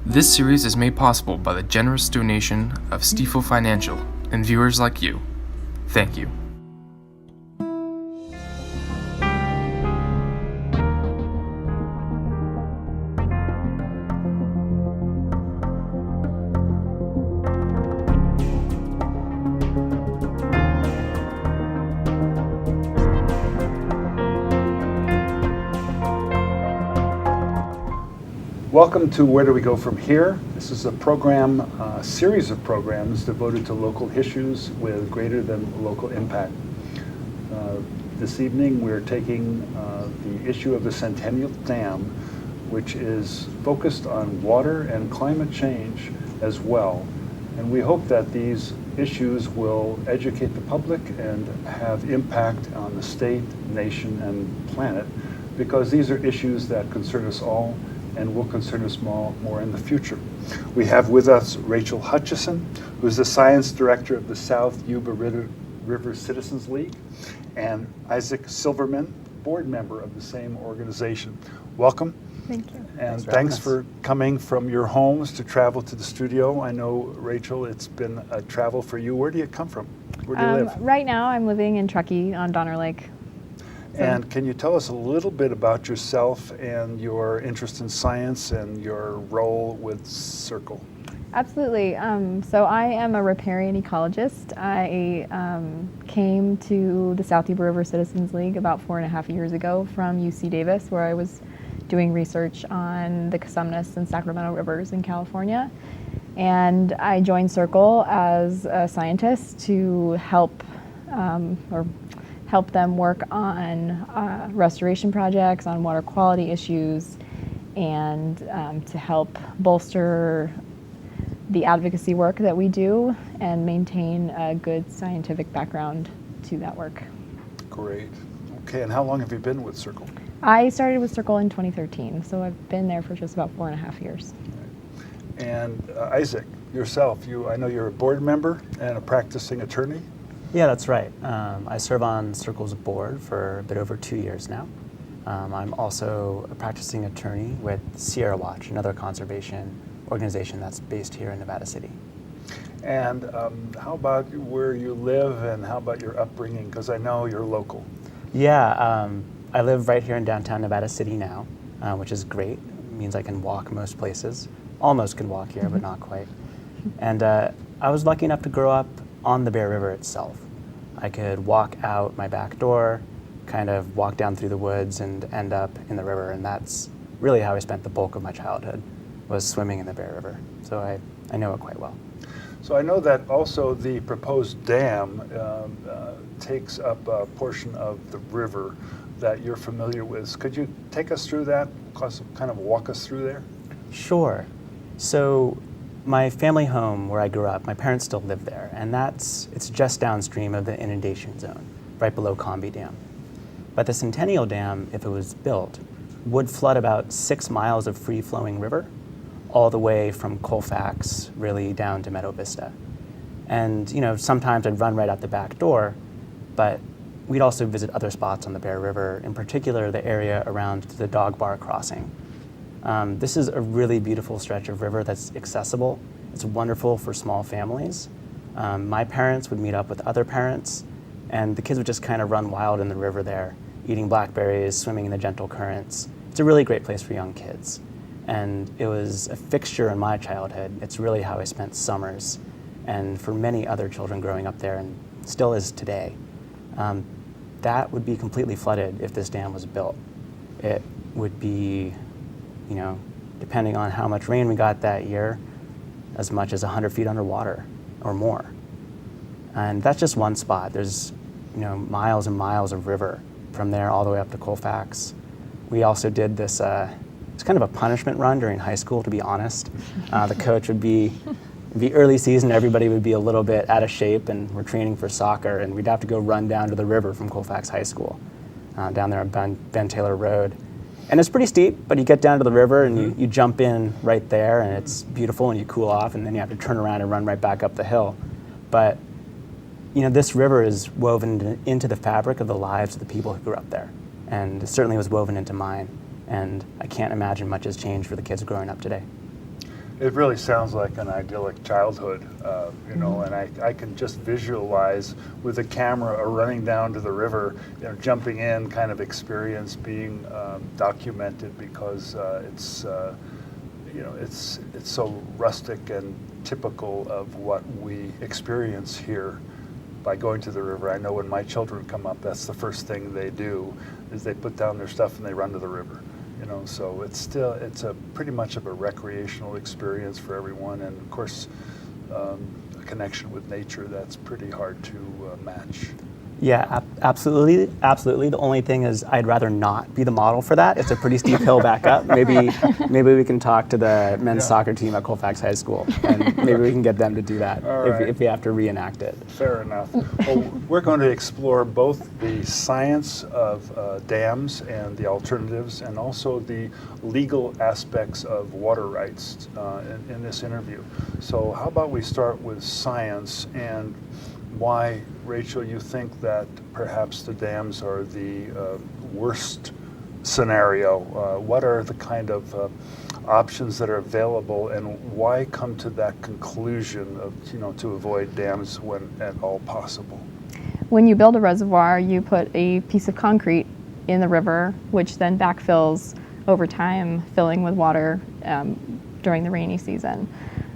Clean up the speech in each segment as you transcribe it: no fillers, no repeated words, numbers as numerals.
This series is made possible by the generous donation of Stifel Financial and viewers like you. Thank you. Welcome to Where Do We Go From Here? This is a program, a series of programs devoted to local issues with greater than local impact. This evening we're taking the issue of the Centennial Dam, which is focused on water and climate change as well. And we hope that these issues will educate the public and have impact on the state, nation, and planet, because these are issues that concern us all and will concern us more in the future. We have with us Rachel Hutchinson, who is the Science Director of the South Yuba River Citizens League, and Isaac Silverman, board member of the same organization. Welcome. Thank you. And thanks for coming from your homes to travel to the studio. I know, Rachel, it's been a travel for you. Where do you come from? Where do you live? Right now I'm living in Truckee on Donner Lake. And can you tell us a little bit about yourself and your interest in science and your role with SYRCL? Absolutely. So I am a riparian ecologist. I came to the South Yuba River Citizens League about 4.5 years ago from UC Davis, where I was doing research on the Cosumnes and Sacramento rivers in California. And I joined SYRCL as a scientist to help them work on restoration projects, on water quality issues, and to help bolster the advocacy work that we do and maintain a good scientific background to that work. Great. Okay, and how long have you been with SYRCL? I started with SYRCL in 2013, so I've been there for just about 4.5 years. Right. And Isaac, yourself, I know you're a board member and a practicing attorney. Yeah, that's right. I serve on SYRCL's board for a bit over 2 years now. I'm also a practicing attorney with Sierra Watch, another conservation organization that's based here in Nevada City. And how about where you live and how about your upbringing? Because I know you're local. Yeah, I live right here in downtown Nevada City now, which is great. It means I can walk most places. Almost can walk here, but not quite. And I was lucky enough to grow up on the Bear River itself. I could walk out my back door, kind of walk down through the woods and end up in the river, and that's really how I spent the bulk of my childhood, was swimming in the Bear River. So I know it quite well. So I know that also the proposed dam takes up a portion of the river that you're familiar with. Could you take us through that, kind of walk us through there? Sure. So my family home where I grew up, my parents still live there, and it's just downstream of the inundation zone, right below Combi Dam. But the Centennial Dam, if it was built, would flood about 6 miles of free-flowing river, all the way from Colfax really down to Meadow Vista. And sometimes I'd run right out the back door, but we'd also visit other spots on the Bear River, in particular the area around the Dog Bar crossing. This is a really beautiful stretch of river that's accessible. It's wonderful for small families. My parents would meet up with other parents, and the kids would just kind of run wild in the river there, eating blackberries, swimming in the gentle currents. It's a really great place for young kids. And it was a fixture in my childhood. It's really how I spent summers, and for many other children growing up there, and still is today. That would be completely flooded if this dam was built. It would be, depending on how much rain we got that year, as much as 100 feet underwater or more. And that's just one spot. There's, miles and miles of river from there all the way up to Colfax. We also did this, it's kind of a punishment run during high school, to be honest. The coach would be early season, everybody would be a little bit out of shape, and we're training for soccer, and we'd have to go run down to the river from Colfax High School, down there on Ben Taylor Road. And it's pretty steep, but you get down to the river and you jump in right there, and it's beautiful, and you cool off, and then you have to turn around and run right back up the hill. But this river is woven into the fabric of the lives of the people who grew up there, and it certainly was woven into mine. And I can't imagine much has changed for the kids growing up today. It really sounds like an idyllic childhood, you know, and I can just visualize with a camera running down to the river, you know, jumping in kind of experience being documented because it's, you know, it's so rustic and typical of what we experience here by going to the river. I know when my children come up, that's the first thing they do is they put down their stuff and they run to the river. You know, so it's a pretty much of a recreational experience for everyone, and of course, a connection with nature that's pretty hard to match. Yeah, absolutely. The only thing is I'd rather not be the model for that. It's a pretty steep hill back up. Maybe we can talk to the men's soccer team at Colfax High School, and maybe we can get them to do that if we have to reenact it. Fair enough. Well, we're going to explore both the science of dams and the alternatives, and also the legal aspects of water rights in this interview. So how about we start with science and why, Rachel, you think that perhaps the dams are the worst scenario? What are the kind of options that are available, and why come to that conclusion of, you know, to avoid dams when at all possible? When you build a reservoir, you put a piece of concrete in the river, which then backfills over time, filling with water during the rainy season.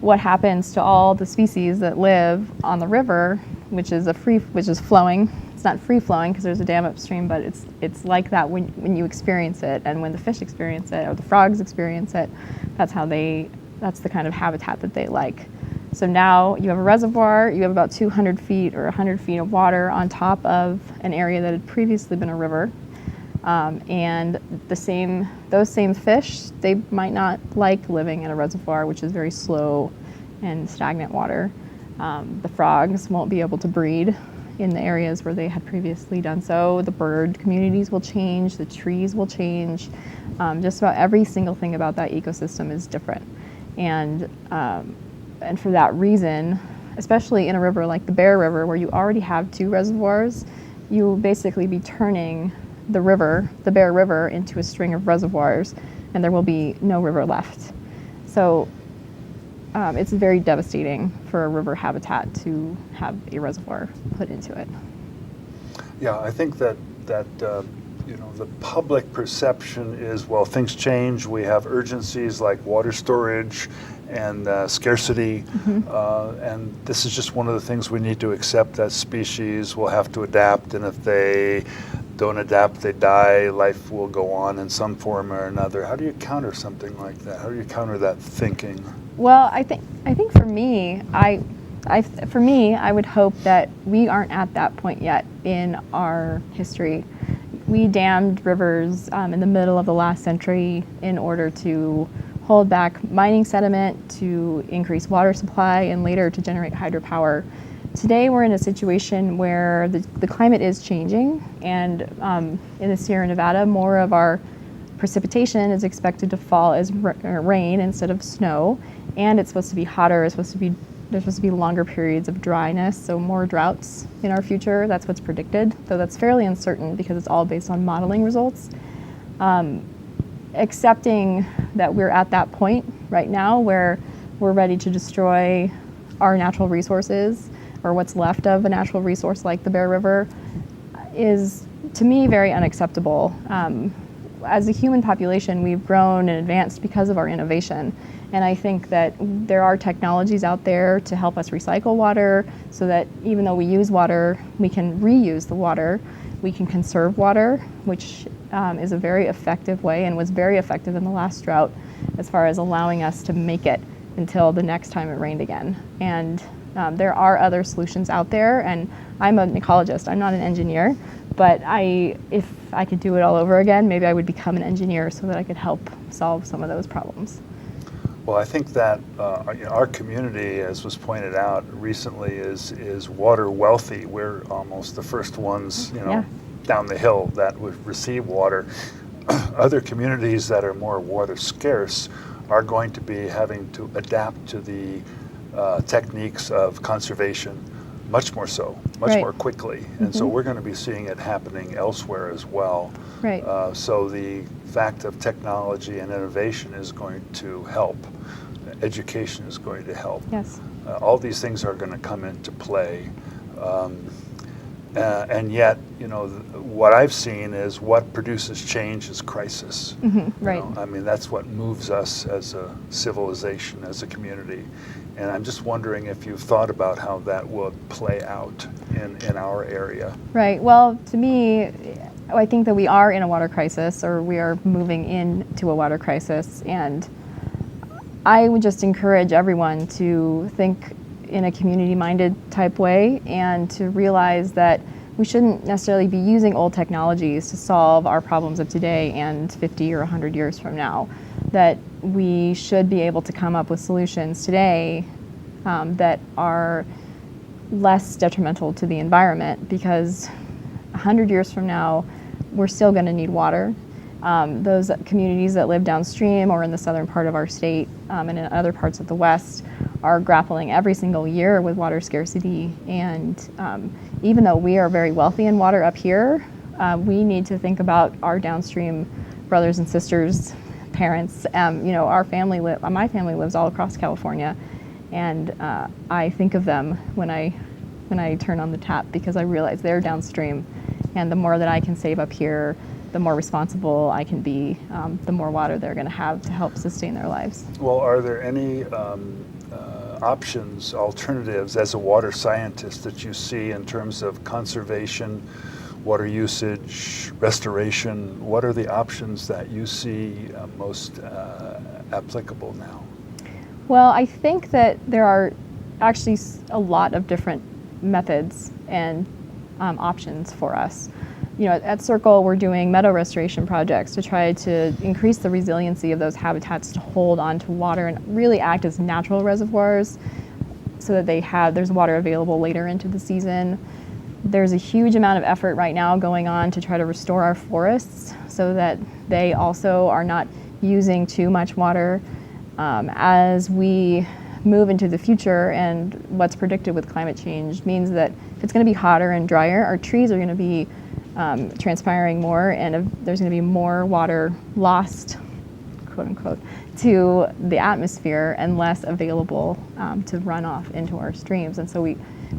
What happens to all the species that live on the river, which is flowing? It's not free flowing because there's a dam upstream, but it's like that when you experience it, and when the fish experience it or the frogs experience it, that's the kind of habitat that they like. So now you have a reservoir, you have about 200 feet or 100 feet of water on top of an area that had previously been a river. And those same fish, they might not like living in a reservoir, which is very slow and stagnant water. The frogs won't be able to breed in the areas where they had previously done so. The bird communities will change, the trees will change. Just about every single thing about that ecosystem is different. And for that reason, especially in a river like the Bear River, where you already have 2 reservoirs, you will basically be turning the Bear River, into a string of reservoirs, and there will be no river left. So it's very devastating for a river habitat to have a reservoir put into it. Yeah, I think that you know, the public perception is, well, things change. We have urgencies like water storage and scarcity, and this is just one of the things we need to accept, that species will have to adapt, and if they don't adapt, they die. Life will go on in some form or another. How do you counter something like that? How do you counter that thinking? Well, I think for me, I would hope that we aren't at that point yet in our history. We dammed rivers in the middle of the last century in order to hold back mining sediment, to increase water supply, and later to generate hydropower. Today we're in a situation where the climate is changing, and in the Sierra Nevada, more of our precipitation is expected to fall as rain instead of snow, and it's supposed to be hotter. There's supposed to be longer periods of dryness, so more droughts in our future. That's what's predicted, though that's fairly uncertain because it's all based on modeling results. Accepting that we're at that point right now where we're ready to destroy our natural resources, or what's left of a natural resource like the Bear River, is, to me, very unacceptable. As a human population, we've grown and advanced because of our innovation. And I think that there are technologies out there to help us recycle water, so that even though we use water, we can reuse the water. We can conserve water, which is a very effective way, and was very effective in the last drought as far as allowing us to make it until the next time it rained again. And there are other solutions out there, and I'm an ecologist, I'm not an engineer, but if I could do it all over again, maybe I would become an engineer so that I could help solve some of those problems. Well, I think that our community, as was pointed out recently, is water wealthy. We're almost the first ones, down the hill that would receive water. Other communities that are more water scarce are going to be having to adapt to the techniques of conservation much more so, much more quickly. And so we're going to be seeing it happening elsewhere as well. Right. So the fact of technology and innovation is going to help. education is going to help. Yes. All these things are going to come into play. And yet, what I've seen is what produces change is crisis. Right. I mean, that's what moves us as a civilization, as a community. And I'm just wondering if you've thought about how that will play out in our area. Right. Well, to me, I think that we are in a water crisis, or we are moving into a water crisis. And I would just encourage everyone to think in a community-minded type way and to realize that we shouldn't necessarily be using old technologies to solve our problems of today and 50 or 100 years from now. That we should be able to come up with solutions today that are less detrimental to the environment, because 100 years from now, we're still going to need water. Those communities that live downstream or in the southern part of our state and in other parts of the West are grappling every single year with water scarcity. And even though we are very wealthy in water up here, we need to think about our downstream brothers and sisters, parents. Our family, my family lives all across California, and I think of them when I turn on the tap, because I realize they're downstream, and the more that I can save up here, the more responsible I can be, the more water they're going to have to help sustain their lives. Well, are there any options, alternatives, as a water scientist, that you see in terms of conservation, water usage, restoration? What are the options that you see most applicable now? Well, I think that there are actually a lot of different methods and options for us. At SYRCL, we're doing meadow restoration projects to try to increase the resiliency of those habitats to hold on to water and really act as natural reservoirs so that there's water available later into the season. There's a huge amount of effort right now going on to try to restore our forests so that they also are not using too much water. As we move into the future, and what's predicted with climate change means that if it's going to be hotter and drier, our trees are going to be transpiring more, and there's going to be more water lost, quote unquote, to the atmosphere and less available to run off into our streams. And so we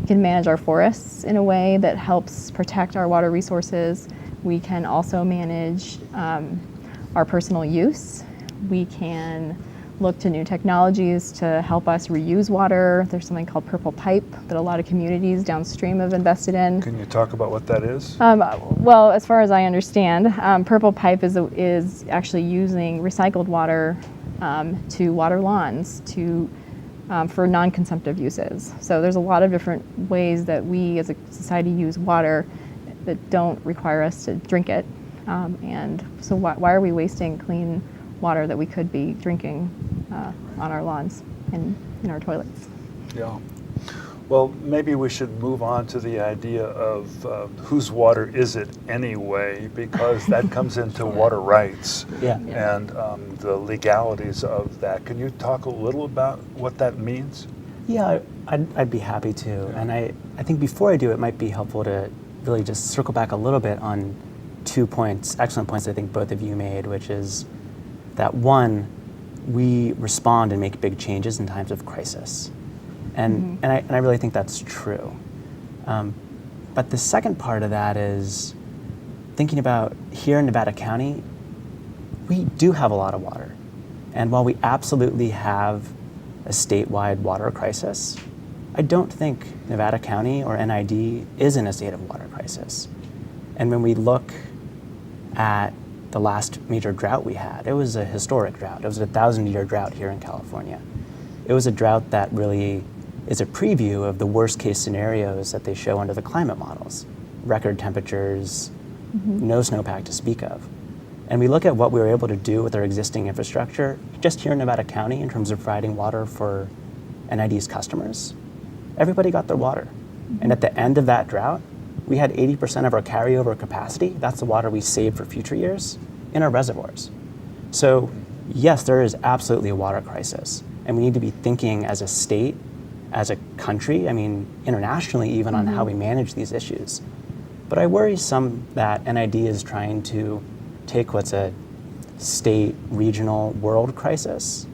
can manage our forests in a way that helps protect our water resources. We can also manage our personal use. We can look to new technologies to help us reuse water. There's something called purple pipe that a lot of communities downstream have invested in. Can you talk about what that is? Well, as far as I understand, purple pipe is actually using recycled water to water lawns for non-consumptive uses. So there's a lot of different ways that we as a society use water that don't require us to drink it. And so why are we wasting clean water that we could be drinking on our lawns and in our toilets? Yeah. Well, maybe we should move on to the idea of whose water is it anyway, because that comes into water rights and the legalities of that. Can you talk a little about what that means? Yeah, I'd be happy to. And I think before I do, it might be helpful to really just circle back a little bit on 2 points, excellent points I think both of you made, which is that one, we respond and make big changes in times of crisis. And I really think that's true. But the second part of that is thinking about here in Nevada County, we do have a lot of water. And while we absolutely have a statewide water crisis, I don't think Nevada County or NID is in a state of water crisis. And when we look at the last major drought we had, it was a historic drought. It was a 1,000-year drought here in California. It was a drought that really is a preview of the worst case scenarios that they show under the climate models. Record temperatures, no snowpack to speak of. And we look at what we were able to do with our existing infrastructure, just here in Nevada County in terms of providing water for NID's customers. Everybody got their water. And at the end of that drought, we had 80% of our carryover capacity, that's the water we saved for future years, in our reservoirs. So yes, there is absolutely a water crisis. And we need to be thinking as a state, as a country, I mean, internationally even, on how we manage these issues. But I worry some that NID is trying to take what's a state, regional, world crisis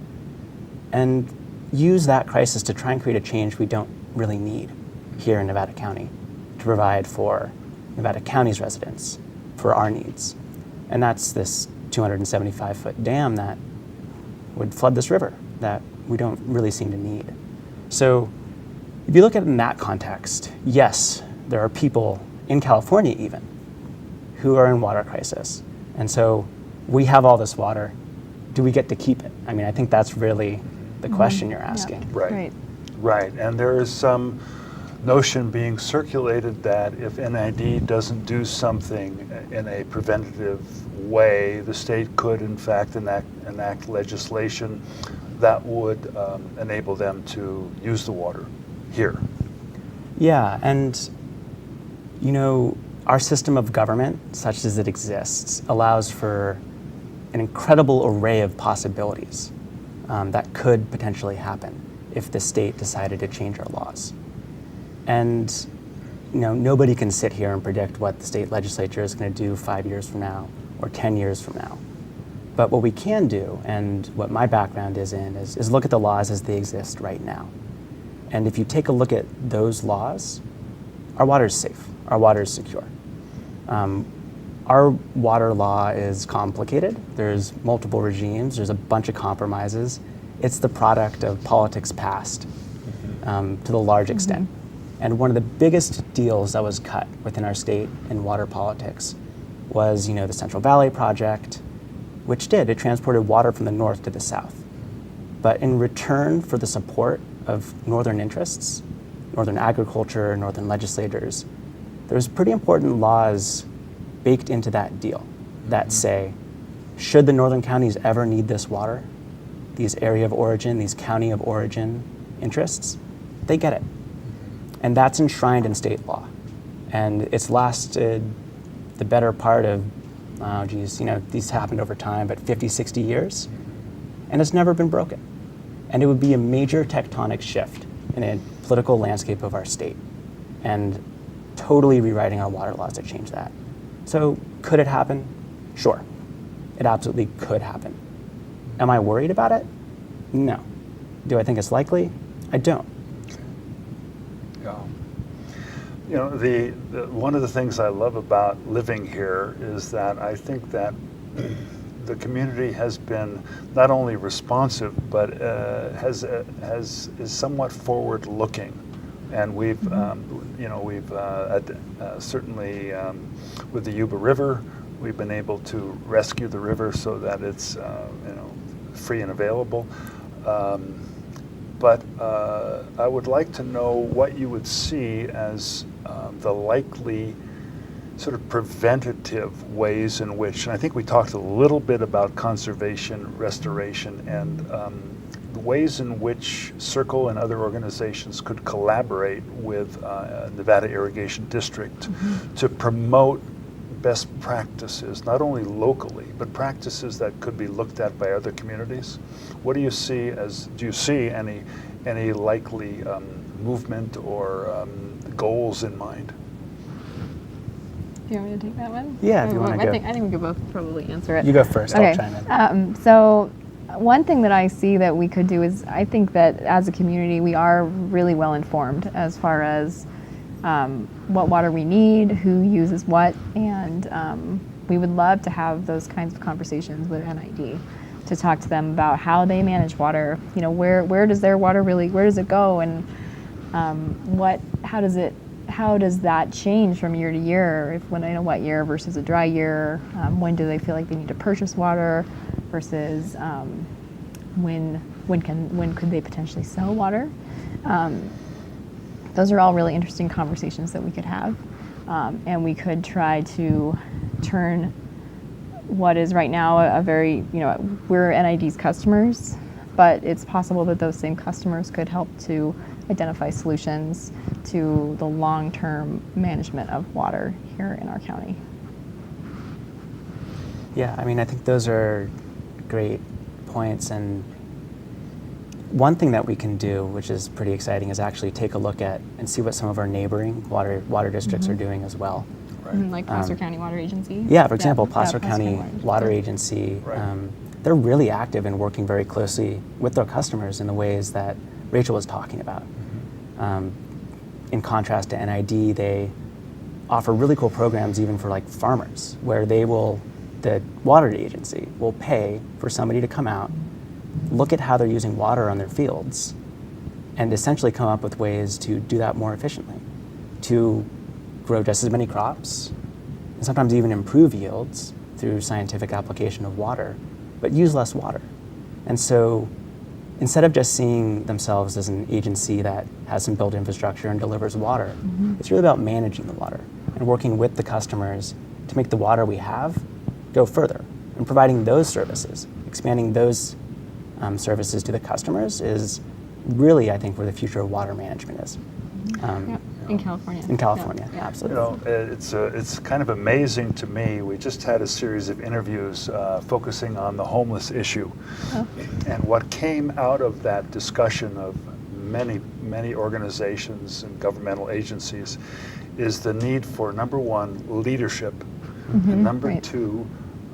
and use that crisis to try and create a change we don't really need here in Nevada County to provide for Nevada County's residents, for our needs. And that's this 275-foot dam that would flood this river that we don't really seem to need. So if you look at it in that context, yes, there are people in California even who are in water crisis. And so we have all this water. Do we get to keep it? I mean, I think that's really the question you're asking. Yeah. Right. Right. And there is some notion being circulated that if NID doesn't do something in a preventative way, the state could in fact enact legislation that would enable them to use the water here. Yeah, and you know, our system of government, such as it exists, allows for an incredible array of possibilities that could potentially happen if the state decided to change our laws. And you know, nobody can sit here and predict what the state legislature is going to do 5 years from now or 10 years from now. But what we can do, and what my background is in, is look at the laws as they exist right now. And if you take a look at those laws, our water is safe, our water is secure. Our water law is complicated. There's multiple regimes, there's a bunch of compromises. It's the product of politics past to the large extent. And one of the biggest deals that was cut within our state in water politics was, the Central Valley Project, which it transported water from the north to the south. But in return for the support of northern interests, northern agriculture, northern legislators, there's pretty important laws baked into that deal that say, should the northern counties ever need this water, these area of origin, these county of origin interests, they get it. And that's enshrined in state law. And it's lasted the better part of, these happened over time, but 50, 60 years, and it's never been broken. And it would be a major tectonic shift in a political landscape of our state, and totally rewriting our water laws to change that. So could it happen? Sure, it absolutely could happen. Am I worried about it? No. Do I think it's likely? I don't. The one of the things I love about living here is that I think that the community has been not only responsive, but is somewhat forward-looking, and we've certainly with the Yuba River, we've been able to rescue the river so that it's free and available. But I would like to know what you would see as the likely sort of preventative ways in which, and I think we talked a little bit about conservation, restoration, and the ways in which SYRCL and other organizations could collaborate with Nevada Irrigation District to promote best practices, not only locally, but practices that could be looked at by other communities. What do you see do you see any likely movement or goals in mind? Do you want me to take that one? Yeah, if you want to go. I think we could both probably answer it. You go first, Okay. I'll chime in. So one thing that I see that we could do is, I think that as a community, we are really well informed as far as what water we need, who uses what, and we would love to have those kinds of conversations with NID to talk to them about how they manage water. Where does their water where does it go, and how does that change from year to year? What year versus a dry year? When do they feel like they need to purchase water versus when could they potentially sell water? Those are all really interesting conversations that we could have, and we could try to turn what is right now a very, we're NID's customers, but it's possible that those same customers could help to identify solutions to the long-term management of water here in our county. Yeah, I think those are great points, and one thing that we can do, which is pretty exciting, is actually take a look at and see what some of our neighboring water districts are doing as well. Right. Like Placer County Water Agency? Yeah, for example, Placer County Water Agency. Right. they're really active in working very closely with their customers in the ways that Rachel was talking about. In contrast to NID, they offer really cool programs even for like farmers, where the water agency will pay for somebody to come out, look at how they're using water on their fields, and essentially come up with ways to do that more efficiently, to grow just as many crops, and sometimes even improve yields through scientific application of water, but use less water. And so instead of just seeing themselves as an agency that has some built infrastructure and delivers water, it's really about managing the water and working with the customers to make the water we have go further. And providing those services, expanding those services to the customers is really, I think, where the future of water management is. In California. In California, Yeah. absolutely. It's kind of amazing to me. We just had a series of interviews focusing on the homeless issue. And what came out of that discussion of many organizations and governmental agencies is the need for, number one, leadership, and number two,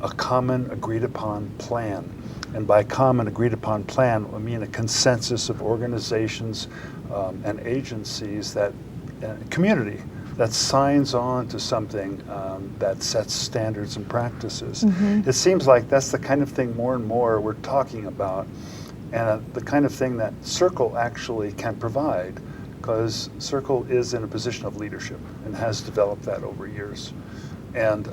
a common agreed upon plan. And by common agreed upon plan, I mean a consensus of organizations and agencies that community that signs on to something that sets standards and practices. It seems like that's the kind of thing more and more we're talking about, and the kind of thing that SYRCL actually can provide, because SYRCL is in a position of leadership and has developed that over years. And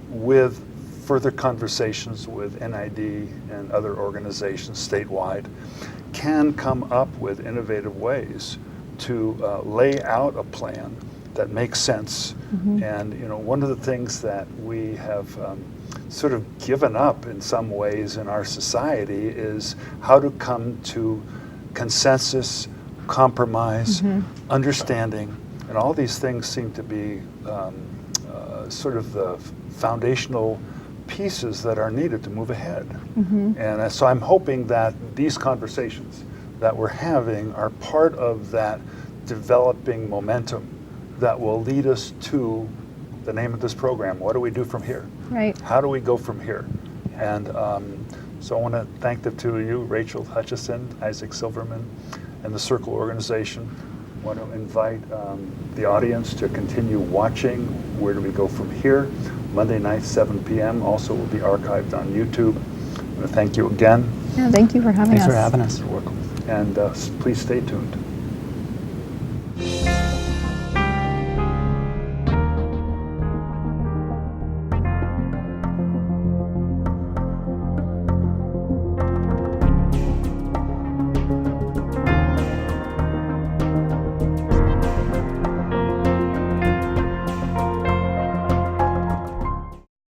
with further conversations with NID and other organizations statewide, can come up with innovative ways to lay out a plan that makes sense. And one of the things that we have sort of given up in some ways in our society is how to come to consensus, compromise, understanding, and all these things seem to be sort of the foundational pieces that are needed to move ahead. And so I'm hoping that these conversations that we're having are part of that developing momentum that will lead us to the name of this program. What do we do from here? Right. How do we go from here? And so I want to thank the two of you, Rachel Hutchinson, Isaac Silverman, and the SYRCL organization. I want to invite the audience to continue watching Where Do We Go From Here? Monday night, 7 p.m. Also will be archived on YouTube. I want to thank you again. Yeah, thank you for having us. Thanks for having us. You're welcome. And please stay tuned.